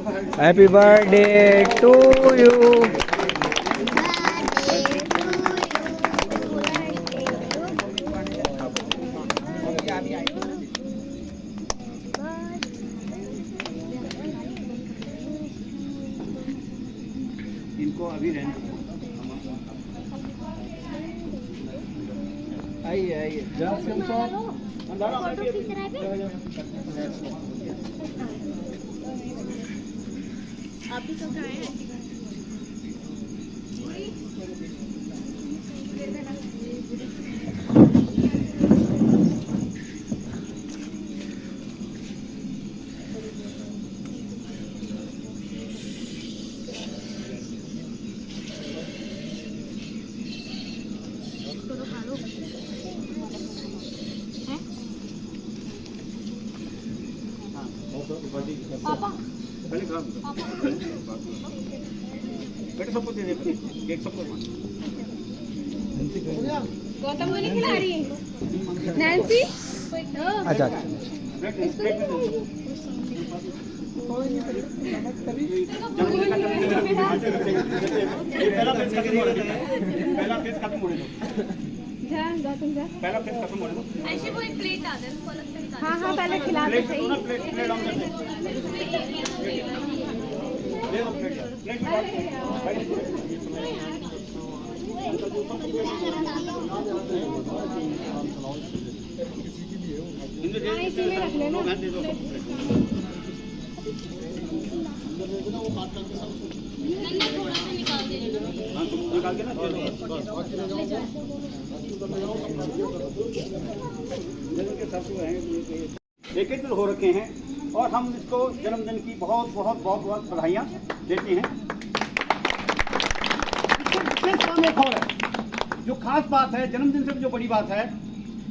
Happy birthday to you. इनको अभी रहने आइए आइए आप भी तो खाए हैं। पापा पहले खा बेटे सबको दे दे केक सबको गौतम को नहीं खिला रही है नैन्सी। अच्छा पहला फेस खत्म हो पहला फेस खत्म हो ऐसे वो एक प्लेट आ जाए उसको अलग से निकाल। हाँ हाँ पहले खिला दो सही। प्लेट ऑन कर इसी में रख लेना। थोड़ा सा निकाल दे निकाल के ना एकत्रित हो रखे हैं और हम इसको जन्मदिन की बहुत बहुत बहुत बहुत बधाइयाँ देते हैं। एक और है जो खास बात है जन्मदिन से जो बड़ी बात है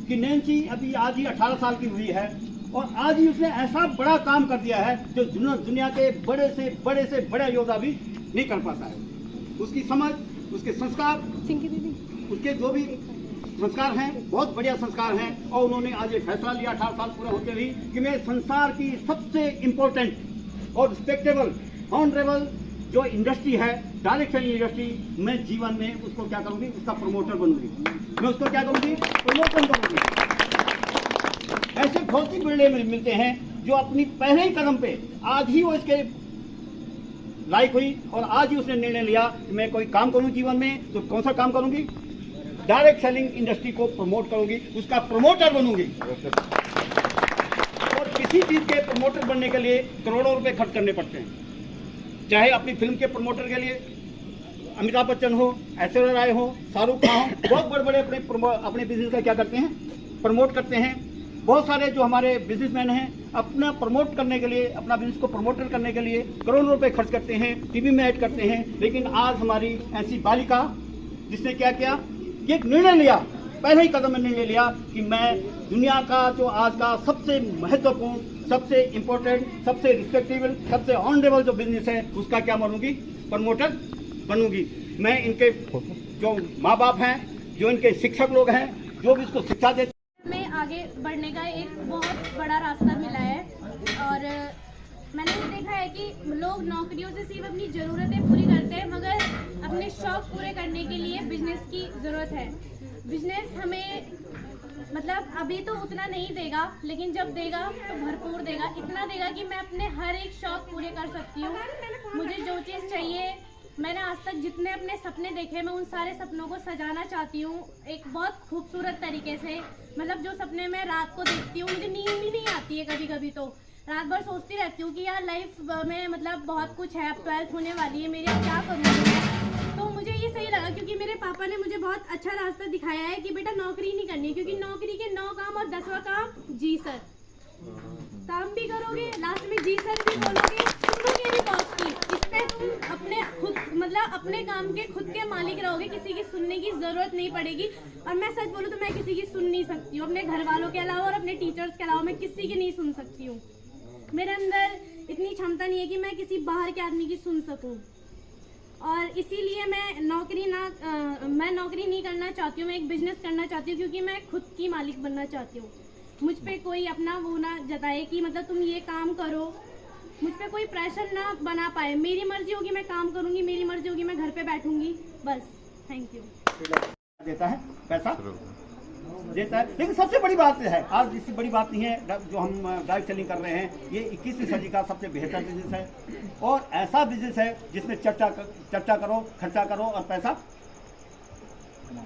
कि नैन्सी अभी आज ही 18 साल की हुई है और आज ही उसने ऐसा बड़ा काम कर दिया है जो दुनिया के बड़े से बड़ा योद्धा भी नहीं कर पाता है। उसकी समझ, उसके संस्कार, उसके जो भी संस्कार हैं बहुत बढ़िया संस्कार हैं और उन्होंने आज ये फैसला लिया 18 साल पूरे होते हुए कि मैं संसार की सबसे इम्पोर्टेंट और रिस्पेक्टेबल ऑनरेबल जो इंडस्ट्री है डायरेक्ट सेलिंग इंडस्ट्री, मैं जीवन में उसको क्या करूंगी, उसका प्रमोटर बनूंगी। मैं उसको क्या करूंगी, प्रमोशन करूंगी। ऐसे बहुत ही बिरले मिलते हैं जो अपनी पहले ही कदम पे आज ही वो इसके लायक हुई और आज ही उसने निर्णय लिया कि मैं कोई काम करूं जीवन में तो कौन सा काम करूंगी, डायरेक्ट सेलिंग इंडस्ट्री को प्रमोट करूंगी, उसका प्रमोटर बनूंगी। और किसी चीज के प्रमोटर बनने के लिए करोड़ों रुपए खर्च करने पड़ते हैं, चाहे अपनी फिल्म के प्रमोटर के लिए अमिताभ बच्चन हो, ऐश्वर्या राय हो, शाहरुख खान हो, बहुत बड़े बड़े अपने बिजनेस का क्या करते हैं, प्रमोट करते हैं। बहुत सारे जो हमारे बिजनेसमैन हैं अपना प्रमोट करने के लिए, अपना बिजनेस को प्रमोटर करने के लिए करोड़ों रुपए खर्च करते हैं, टीवी में ऐड करते हैं। लेकिन आज हमारी ऐसी बालिका जिसने क्या किया, एक निर्णय लिया, पहले ही कदम में निर्णय लिया कि मैं दुनिया का जो आज का सबसे महत्वपूर्ण, सबसे इम्पोर्टेंट, सबसे रिस्पेक्टेबल, सबसे ऑनरेबल जो बिजनेस है उसका क्या बनूंगी, प्रमोटर बनूंगी। मैं इनके जो माँ बाप हैं, जो इनके शिक्षक लोग हैं, जो भी इसको शिक्षा देते में आगे बढ़ने का एक बहुत बड़ा रास्ता मिला है और मैंने ये देखा है कि लोग नौकरियों से सिर्फ अपनी ज़रूरतें पूरी करते हैं मगर अपने शौक पूरे करने के लिए बिजनेस की ज़रूरत है। बिजनेस हमें मतलब अभी तो उतना नहीं देगा लेकिन जब देगा तो भरपूर देगा, इतना देगा कि मैं अपने हर एक शौक पूरे कर सकती हूँ। मुझे जो चीज़ चाहिए, मैंने आज तक जितने अपने सपने देखे मैं उन सारे सपनों को सजाना चाहती हूँ एक बहुत खूबसूरत तरीके से। मतलब जो सपने मैं रात को देखती हूँ, मुझे नींद भी नहीं आती है, कभी कभी तो रात भर सोचती रहती हूँ कि यार लाइफ में मतलब बहुत कुछ है, अब 12th होने वाली है मेरी, अब क्या करूँगी मैं। तो मुझे ये सही लगा क्योंकि मेरे पापा ने मुझे बहुत अच्छा रास्ता दिखाया है कि बेटा नौकरी नहीं करनी, क्योंकि नौकरी के 9 काम और 10वां काम जी सर। काम भी करोगे, लास्ट में जी सर भी बोलोगे, सुनोगे भी बॉस की। इससे तुम अपने खुद मतलब अपने काम के खुद के मालिक रहोगे, किसी की सुनने की जरूरत नहीं पड़ेगी। और मैं सच बोलूँ तो मैं किसी की सुन नहीं सकती हूँ, अपने घर वालों के अलावा और अपने टीचर्स के अलावा मैं किसी की नहीं सुन सकती हूँ। मेरे अंदर इतनी क्षमता नहीं है कि मैं किसी बाहर के आदमी की सुन सकूँ और इसीलिए मैं नौकरी नहीं करना चाहती हूँ। मैं एक बिजनेस करना चाहती हूँ क्योंकि मैं खुद की मालिक बनना चाहती हूँ। मुझ पे कोई अपना वो ना जताए कि मतलब तुम ये काम करो मुझ पे कोई प्रेशर ना बना पाए। मेरी मर्जी होगी मैं काम करूंगी, मेरी मर्जी होगी मैं घर पे बैठूंगी, बस। Thank you. देता है पैसा देता है, लेकिन सबसे बड़ी बात है, आज इससे बड़ी बात नहीं है जो हम डायरेक्ट सेलिंग कर रहे हैं, ये 21वीं सदी का सबसे बेहतर बिजनेस है और ऐसा बिजनेस है जिसमें चर्चा करो, खर्चा करो और पैसा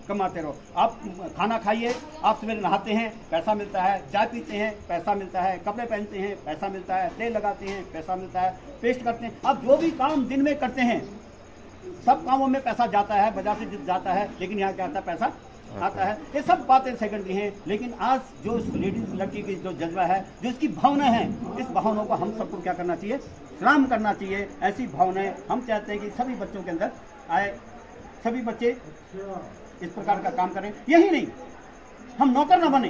कमाते रहो। आप खाना खाइए, आप सवेरे नहाते हैं पैसा मिलता है, चाय पीते हैं पैसा मिलता है, कपड़े पहनते हैं पैसा मिलता है, तेल लगाते हैं पैसा मिलता है, पेस्ट करते हैं, आप जो भी काम दिन में करते हैं सब कामों में पैसा जाता है, बाजार से जाता है, लेकिन यहाँ क्या आता है, पैसा आता है। ये सब बातें सेकेंडरी हैं, लेकिन आज जो इस लेडीज लड़की की जो जज्बा है, जो इसकी भावना है, इस भावनाओं को हम सबको क्या करना चाहिए, सलाम करना चाहिए। ऐसी भावनाएं हम चाहते हैं कि सभी बच्चों के अंदर आए, सभी बच्चे इस प्रकार का काम करें। यही नहीं, हम नौकर ना बने,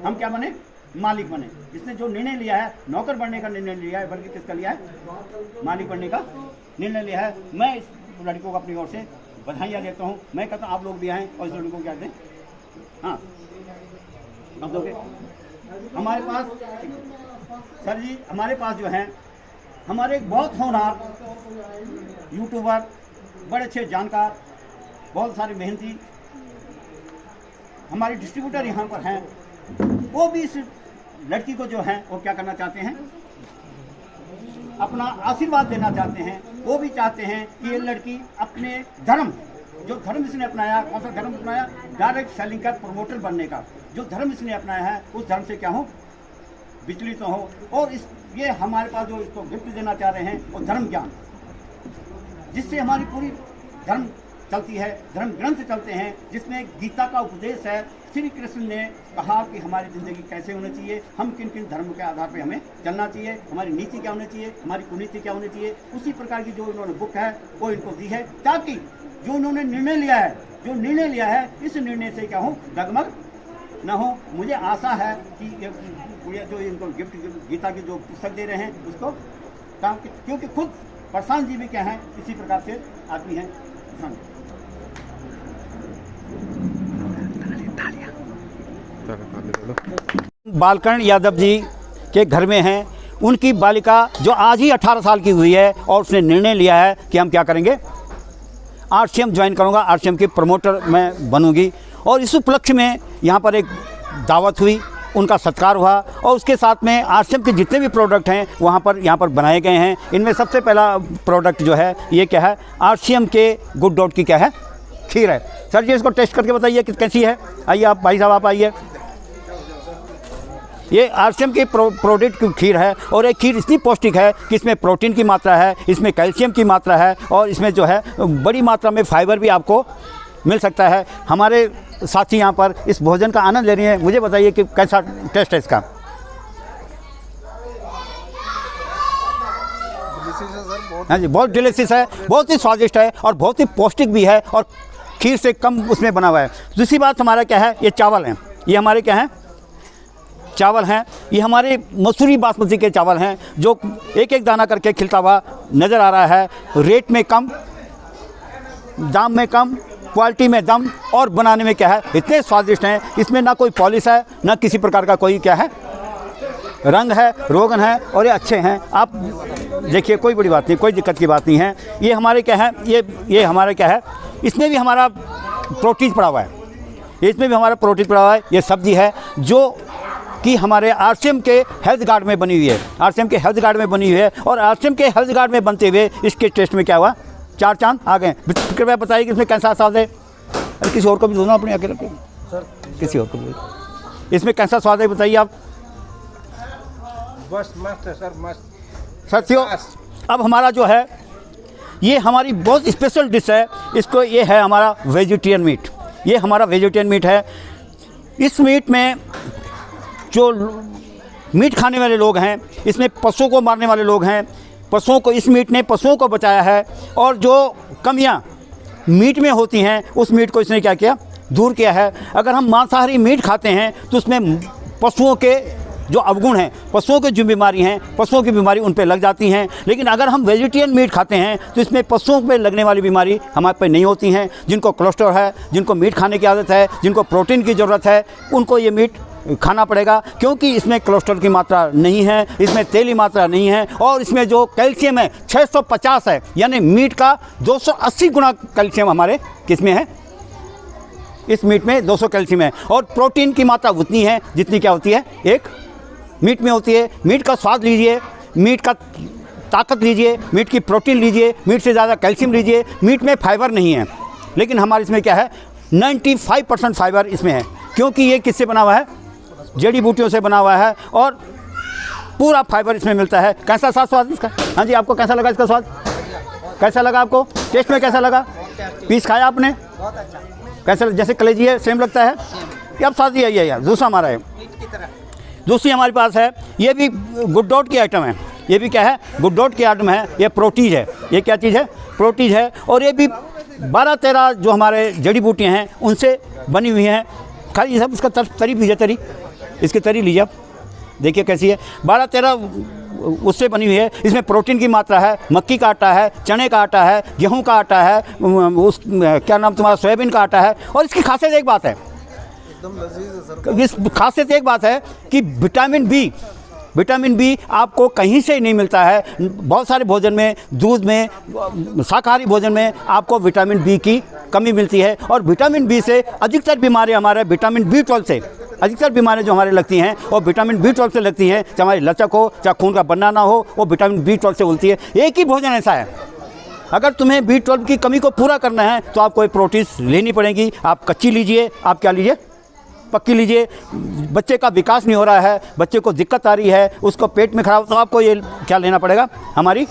हम क्या बने, मालिक बने। इसने जो निर्णय लिया है, नौकर बनने का निर्णय लिया है, बल्कि किसका लिया है, मालिक बनने का निर्णय लिया है। मैं इस लड़कों को अपनी ओर से बधाइयाँ देता हूँ। मैं कहता हूँ आप लोग भी आएँ और इस लड़कों को क्या दें, हाँ अब दोगे। हमारे पास सर जी, हमारे पास जो हैं, हमारे बहुत होनहार यूट्यूबर, बड़े अच्छे जानकार, बहुत सारे मेहनती हमारे डिस्ट्रीब्यूटर यहाँ पर हैं। वो भी इस लड़की को जो है वो क्या करना चाहते हैं, अपना आशीर्वाद देना चाहते हैं। वो भी चाहते हैं कि ये लड़की अपने धर्म, जो धर्म इसने अपनाया, कौन सा धर्म अपनाया, डायरेक्ट सेलिंग का प्रमोटर बनने का जो धर्म इसने अपनाया है, उस धर्म से क्या हो, विचलित हो। और ये हमारे पास जो इसको गिफ्ट देना चाह रहे हैं वो धर्म ज्ञान, जिससे हमारी पूरी धर्म चलती है, धर्म ग्रंथ चलते हैं, जिसमें गीता का उपदेश है। श्री कृष्ण ने कहा कि हमारी ज़िंदगी कैसे होनी चाहिए, हम किन किन धर्म के आधार पे हमें चलना चाहिए, हमारी नीति क्या होनी चाहिए, हमारी कुनीति क्या होनी चाहिए। उसी प्रकार की जो उन्होंने बुक है वो इनको दी है, ताकि जो उन्होंने निर्णय लिया है, इस निर्णय से क्या हो, डगमग न हो। मुझे आशा है कि ये जो इनको गिफ्ट गीता की जो पुस्तक दे रहे हैं उसको काम, क्योंकि खुद प्रशांत जी भी क्या हैं, इसी प्रकार से आदमी हैं। बालकर्ण यादव जी के घर में हैं, उनकी बालिका जो आज ही 18 साल की हुई है और उसने निर्णय लिया है कि हम क्या करेंगे, आरसीएम ज्वाइन करूंगा, आरसीएम की प्रमोटर मैं बनूंगी। और इस उपलक्ष्य में यहाँ पर एक दावत हुई, उनका सत्कार हुआ और उसके साथ में आरसीएम के जितने भी प्रोडक्ट हैं यहाँ पर बनाए गए हैं। इनमें सबसे पहला प्रोडक्ट जो है ये क्या है, आरसीएम के गुड डॉट की क्या है, खीर है। सर जी इसको टेस्ट करके बताइए कि कैसी है। आइए आप भाई साहब, आप आइए। ये आरसीएम की प्रोडक्ट की खीर है और एक खीर इतनी पौष्टिक है कि इसमें प्रोटीन की मात्रा है, इसमें कैल्शियम की मात्रा है और इसमें जो है बड़ी मात्रा में फाइबर भी आपको मिल सकता है। हमारे साथी यहाँ पर इस भोजन का आनंद ले रहे हैं। मुझे बताइए कि कैसा टेस्ट है इसका। हाँ जी, बहुत डिलीशियस है, बहुत ही स्वादिष्ट है और बहुत ही पौष्टिक भी है और खीर से कम उसमें बना हुआ है। दूसरी बात हमारा क्या है, ये चावल हैं, ये हमारे क्या हैं, चावल हैं। ये हमारे मसूरी बासमती के चावल हैं जो एक एक दाना करके खिलता हुआ नज़र आ रहा है। रेट में कम, दाम में कम, क्वालिटी में दम और बनाने में क्या है, इतने स्वादिष्ट हैं। इसमें ना कोई पॉलिश है, ना किसी प्रकार का कोई क्या है रंग है, रोगन है और ये अच्छे हैं। आप देखिए, कोई बड़ी बात नहीं, कोई दिक्कत की बात नहीं है। ये हमारे क्या है, ये हमारे क्या है, इसमें भी हमारा प्रोटीन पड़ा हुआ है, इसमें भी हमारा प्रोटीन पड़ा हुआ है। ये सब्जी है जो कि हमारे आरसीएम के हेल्थ गार्ड में बनी हुई है, आरसीएम के हेल्थ गार्ड में बनी हुई है और आरसीएम के हेल्थ गार्ड में बनते हुए इसके टेस्ट में क्या हुआ, 4 चांद आ गए। कृपया बताइए कि इसमें कैसा स्वाद है। अरे किसी और को भी दो ना, अपने अकेले सर, किसी और को भी। इसमें कैसा स्वाद है बताइए आप। बस मस्त है सर, मस्त। साथियों, अब हमारा जो है ये हमारी बहुत स्पेशल डिश है। इसको ये है हमारा वेजिटेरियन मीट, ये हमारा वेजिटेरियन मीट है। इस मीट में जो मीट खाने वाले लोग हैं, इसमें पशुओं को मारने वाले लोग हैं, पशुओं को, इस मीट ने पशुओं को बचाया है और जो कमियां मीट में होती हैं उस मीट को इसने क्या किया, दूर किया है। अगर हम मांसाहारी मीट खाते हैं तो उसमें पशुओं के जो अवगुण हैं, पशुओं की जो बीमारी हैं, पशुओं की बीमारी उन पे लग जाती हैं। लेकिन अगर हम वेजिटेरियन मीट खाते हैं तो इसमें पशुओं पे लगने वाली बीमारी हमारे पे नहीं होती हैं। जिनको कोलेस्ट्रॉल है, जिनको मीट खाने की आदत है, जिनको प्रोटीन की ज़रूरत है, उनको ये मीट खाना पड़ेगा, क्योंकि इसमें कोलेस्ट्रॉल की मात्रा नहीं है, इसमें तेल की मात्रा नहीं है, और इसमें जो कैल्शियम है 650 है, यानी मीट का 280 गुना कैल्शियम हमारे किसमें है, इस मीट में 200 कैल्शियम है। और प्रोटीन की मात्रा उतनी है जितनी क्या होती है एक मीट में होती है। मीट का स्वाद लीजिए, मीट का ताकत लीजिए, मीट की प्रोटीन लीजिए, मीट से ज़्यादा कैल्शियम लीजिए। मीट में फाइबर नहीं है, लेकिन हमारे इसमें क्या है 95% फाइबर इसमें है, क्योंकि ये किससे बना हुआ है, जड़ी बूटियों से बना हुआ है, और पूरा फाइबर इसमें मिलता है। कैसा स्वाद इसका? हाँ जी, आपको कैसा लगा इसका स्वाद? कैसा लगा आपको? टेस्ट में कैसा लगा? पीस खाया आपने? कैसा? जैसे कलेजी है सेम लगता है? ये अब स्वाद है यार। दूसरा हमारा है, दूसरी हमारे पास है, ये भी गुड की आइटम है। ये भी क्या है? गुड की आइटम है। ये प्रोटीज है। ये क्या चीज़ है? प्रोटीज है। और ये भी 12-13 जो हमारे जड़ी बूटियाँ हैं उनसे बनी हुई हैं। खाली सब इसका तरी लीजिए, तरी इसकी तरी लीजिए आप, देखिए कैसी है। 12-13 उससे बनी हुई है। इसमें प्रोटीन की मात्रा है, मक्की का आटा है, चने का आटा है, गेहूं का आटा है, उस क्या नाम तुम्हारा सोयाबीन का आटा है। और इसकी खासियत एक बात है, एकदम लजीज है सर। इस खासियत एक बात है कि विटामिन बी आपको कहीं से नहीं मिलता है। बहुत सारे भोजन में, दूध में, शाकाहारी भोजन में आपको विटामिन बी की कमी मिलती है। और विटामिन बी से अधिकतर बीमारियां हमारे विटामिन B12 से अधिकतर बीमारियां जो हमारे लगती हैं और विटामिन B12 से लगती हैं, चाहे हमारी लचक हो, चाहे खून का बनना ना हो, वो विटामिन B12 से होती है। एक ही भोजन ऐसा है, अगर तुम्हें B12 की कमी को पूरा करना है तो आपको एक प्रोटीन लेनी पड़ेगी। आप कच्ची लीजिए, आप क्या लीजिए, पक्की लीजिए। बच्चे का विकास नहीं हो रहा है, बच्चे को दिक्कत आ रही है, उसको पेट में खराब, तो आपको ये क्या लेना पड़ेगा, हमारी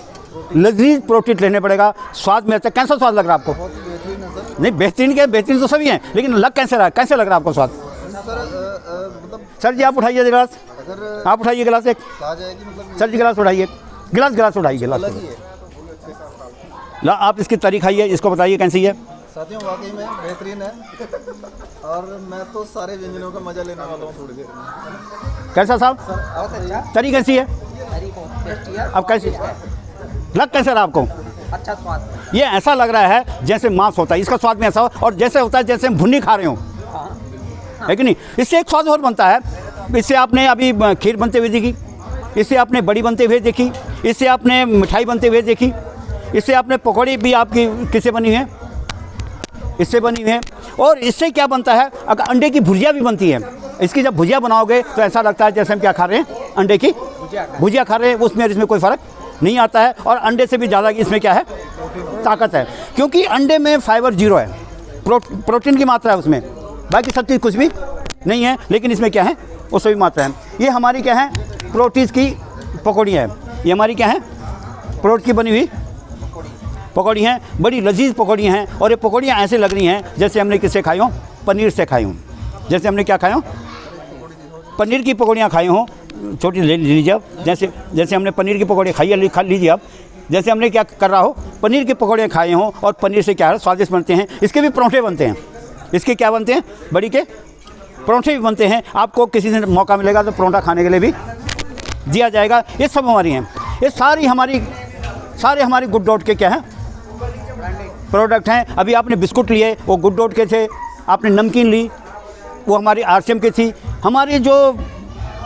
लजीज प्रोटीन लेने पड़ेगा। स्वाद में अच्छा, कैसा स्वाद लग रहा है आपको? बहुत बेहतरीन है सर। नहीं, बेहतरीन क्या, बेहतरीन तो सभी हैं, लेकिन लग कैसे रहा है, कैसे लग रहा है आपको स्वाद? सर मतलब सर जी आप उठाइए गिलास, अगर आप उठाइए गिलास एक, कहा जाए कि मतलब सर जी गिलास उठाइए, गिलास उठाइए, गिलास अलग ही है। ला, आप इसकी तारीख खाइए, इसको बताइए कैसी है। साथियों वाकई में बेहतरीन है, और मैं तो सारे व्यंजनों का मजा लेने वाला हूँ थोड़ी देर में। कैसा साहब, बहुत अच्छा, तरी कैसी है? हरी बहुत टेस्टी है। अब कैसी लग कैसे रहा आपको? अच्छा स्वाद। ये ऐसा लग रहा है जैसे मांस होता है, इसका स्वाद में ऐसा हो, और जैसे होता है जैसे हम भुन्नी खा रहे हो, है कि नहीं? इससे एक स्वाद और बनता है। इससे आपने अभी खीर बनते हुए देखी, इससे आपने बड़ी बनते हुए देखी, इससे आपने मिठाई बनते हुए देखी, इससे आपने पकौड़ी भी आपकी किससे बनी है, इससे बनी हुई है। और इससे क्या बनता है, अगर अंडे की भुजिया भी बनती है। इसकी जब भुजिया बनाओगे तो ऐसा लगता है जैसे हम क्या खा रहे हैं, अंडे की भुजिया खा रहे हैं। उसमें इसमें कोई फ़र्क नहीं आता है, और अंडे से भी ज़्यादा इसमें क्या है, ताकत है, क्योंकि अंडे में फाइबर 0 है, प्रोटीन की मात्रा है उसमें, बाकी सब चीज़ कुछ भी नहीं है, लेकिन इसमें क्या है, वो सभी मात्रा है। ये हमारी क्या है, प्रोटीन की पकौड़ियाँ है। ये हमारी क्या है, प्रोटीन की बनी हुई पकौड़ी हैं, बड़ी लजीज पकौड़ियाँ हैं। और ये पकौड़ियाँ ऐसे लग रही हैं जैसे हमने किससे खाई हों, पनीर से खाई हों। जैसे हमने क्या खाए हों, पनीर की पकौड़ियाँ खाई हों, छोटी ले लीजिए आप, जैसे हमने पनीर की पकौड़ी खाई है, खा लीजिए आप। जैसे हमने क्या कर रहा हो, पनीर की पकौड़ियाँ खाए हों, और पनीर से क्या है, स्वादिष्ट बनते हैं। इसके भी परोठे बनते हैं, इसके क्या बनते हैं, बड़ी के परोठे भी बनते हैं। आपको किसी दिन मौका मिलेगा तो परोठा खाने के लिए भी दिया जाएगा। ये सब हमारी हैं, ये सारे हमारी गुड डॉट के क्या हैं, प्रोडक्ट हैं। अभी आपने बिस्कुट लिए, वो गुड डॉट के थे। आपने नमकीन ली, वो हमारी RCM की थी। हमारे जो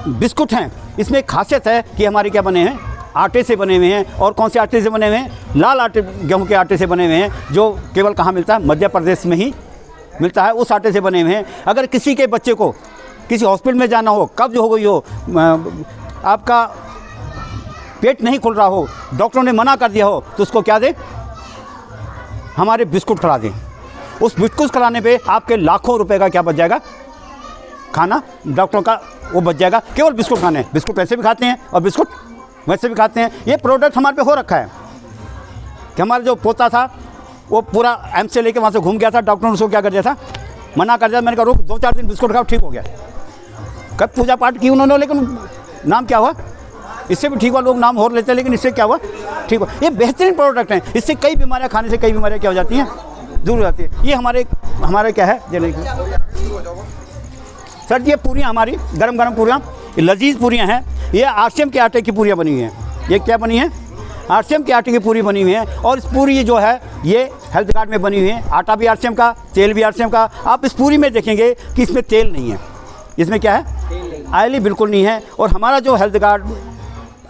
बिस्कुट हैं, इसमें खासियत है कि हमारे क्या बने हैं, आटे से बने हुए हैं। और कौन से आटे से बने हुए हैं, लाल आटे, गेहूं के आटे से बने हुए हैं, जो केवल कहाँ मिलता है, मध्य प्रदेश में ही मिलता है। उस आटे से बने हुए हैं। अगर किसी के बच्चे को किसी हॉस्पिटल में जाना हो, कब्ज हो गई हो, आपका पेट नहीं खुल रहा हो, डॉक्टरों ने मना कर दिया हो, तो उसको क्या दें, हमारे बिस्कुट खिला दें। उस बिस्कुट खिलाने पे आपके लाखों रुपए का क्या बच जाएगा, खाना डॉक्टरों का वो बच जाएगा, केवल बिस्कुट खाने। बिस्कुट वैसे भी खाते हैं और बिस्कुट वैसे भी खाते हैं। ये प्रोडक्ट हमारे पे हो रखा है कि हमारा जो पोता था वो पूरा एम्स से लेके वहाँ से घूम गया था, डॉक्टर ने उसको क्या कर दिया था, मना कर दिया। मैंने कहा रुक, 2-4 दिन बिस्कुट खाओ, ठीक हो गया। कब पूजा पाठ की उन्होंने, लेकिन नाम क्या हुआ, इससे भी ठीक हुआ। लोग नाम और लेते हैं, लेकिन इससे क्या हुआ, ठीक हुआ। ये बेहतरीन प्रोडक्ट हैं, इससे कई बीमारियां, खाने से कई बीमारियां क्या हो जाती हैं, दूर हो जाती है। ये हमारे क्या है, सर ये पूरियाँ हमारी गरम पूरियाँ, लजीज पूरियाँ हैं। ये RCM के आटे की पूरियाँ बनी हुई हैं। ये क्या बनी है, RCM के आटे की पूरी बनी हुई है। और इस पूरी जो है ये हेल्थ कार्ड में बनी हुई है। आटा भी RCM का, तेल भी RCM का। आप इस पूरी में देखेंगे कि इसमें तेल नहीं है। इसमें क्या है, ऑयली बिल्कुल नहीं है। और हमारा जो हेल्थ गार्ड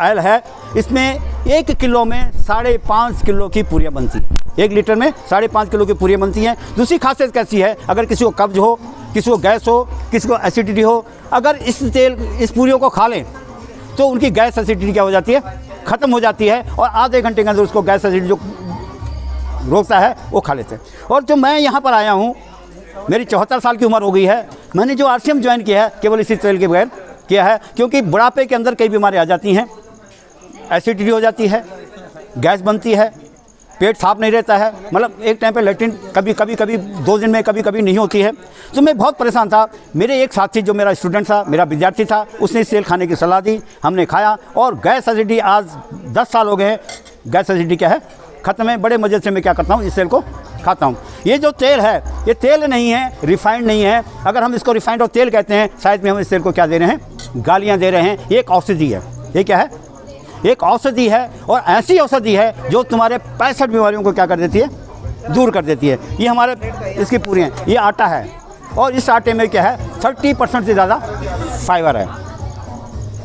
ऑयल है इसमें 1 किलो में 5.5 किलो की पूरियाँ बनती हैं। 1 लीटर में 5.5 किलो की पूरियाँ बनती हैं। दूसरी खासियत कैसी है, अगर किसी को कब्ज हो, किसी को गैस हो, किसी को एसिडिटी हो, अगर इस पूरियों को खा लें तो उनकी गैस एसिडिटी क्या हो जाती है, ख़त्म हो जाती है और आधे घंटे के अंदर उसको गैस एसिडिटी जो रोकता है वो खा लेते हैं। और जो मैं यहाँ पर आया हूँ, मेरी 74 साल की उम्र हो गई है, मैंने जो RCM ज्वाइन किया है केवल इसी तेल के बगैर किया है, क्योंकि बुढ़ापे के अंदर कई बीमारी आ जाती हैं, एसिडिटी हो जाती है, गैस बनती है, पेट साफ नहीं रहता है, मतलब एक टाइम पे लैट्रिन कभी 2 दिन में कभी नहीं होती है। तो मैं बहुत परेशान था। मेरे एक साथी जो मेरा स्टूडेंट था, मेरा विद्यार्थी था, उसने इस तेल खाने की सलाह दी, हमने खाया और गैस एसिडिटी आज 10 साल हो गए हैं, गैस एसिडिटी क्या है, ख़त्म है। बड़े मज़े से मैं क्या करता हूँ, इस तेल को खाता हूँ। ये जो तेल है ये तेल नहीं है, रिफाइंड नहीं है। अगर हम इसको रिफाइंड और तेल कहते हैं, शायद में हम इस तेल को क्या दे रहे हैं, गालियाँ दे रहे हैं। ये एक औषधि है। ये क्या है, एक औषधि है और ऐसी औषधि है जो तुम्हारे 65 बीमारियों को क्या कर देती है, दूर कर देती है। ये हमारे इसकी पूरी हैं। ये आटा है और इस आटे में क्या है, 30% से ज़्यादा फाइबर है।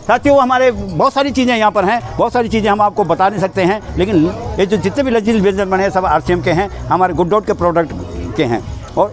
साथियों, हमारे बहुत सारी चीज़ें यहाँ पर हैं, बहुत सारी चीज़ें हम आपको बता नहीं सकते हैं, लेकिन ये जो जितने भी लजीज व्यंजन बने हैं सब RCM के हैं, हमारे गुड डॉट के प्रोडक्ट के हैं। और